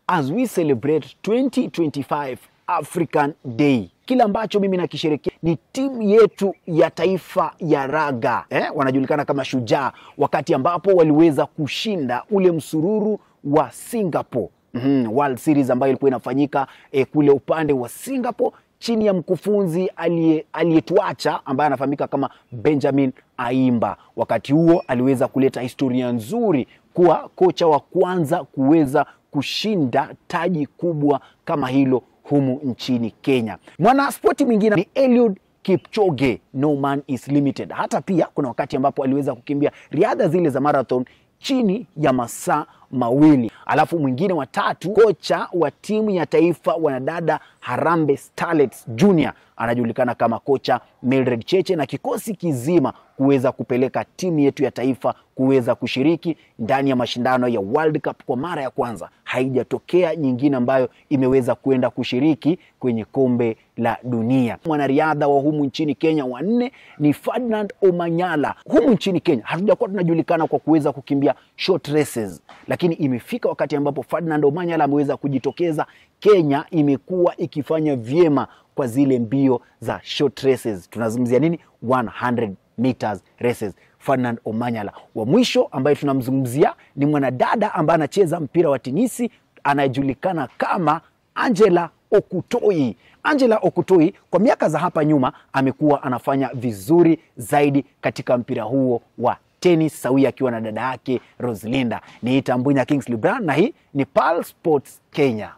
as we celebrate 2025 African Day. Kila ambacho mimi nakisherehekea ni timu yetu ya taifa ya raga. Wanajulikana kama Shujaa, wakati ambapo waliweza kushinda ule msururu wa Singapore. World Series ambayo ilikuwa inafanyika kule upande wa Singapore chini ya mkufunzi aliyetuacha ambaye anafahamika kama Benjamin Ayimba. Wakati huo aliweza kuleta historia nzuri kuwa kocha wa kwanza kuweza kushinda taji kubwa kama hilo humu nchini Kenya. Mwana spoti mwingine ni Eliud Kipchoge, no man is limited. Hata pia kuna wakati ambapo aliweza kukimbia riadha zile za marathon chini ya masaa mawili. Alafu mwingine wa tatu, kocha wa timu ya taifa wanadada Harambee Starlets Junior, anajulikana kama kocha Mildred Cheche, na kikosi kizima kuweza kupeleka timu yetu ya taifa kuweza kushiriki ndani ya mashindano ya World Cup kwa mara ya kwanza. Haijatokea nyingine ambayo imeweza kuenda kushiriki kwenye kombe la dunia. Mwanariadha wa humu nchini Kenya wa 4 ni Ferdinand Omanyala. Humu nchini Kenya hatujakuwa tunajulikana kwa kuweza kukimbia short races, lakini imefika wakati ambapo Ferdinand Omanyala ameweza kujitokeza. Kenya imekuwa ikifanya vyema kwa zile mbio za short races. Tunazungumzia nini? 100 meters races. Ferdinand Omanyala. Wa mwisho ambaye tunamzungumzia ni mwanadada ambaye anacheza mpira wa tenisi, anajulikana kama Angela Okutoi. Angela Okutoi kwa miaka za hapa nyuma amekuwa anafanya vizuri zaidi katika mpira huo wa tennis, sawia akiwa na dada yake Rosalinda. Ni Tambunya Kingsley Brown na hii ni Pearl Sports Kenya.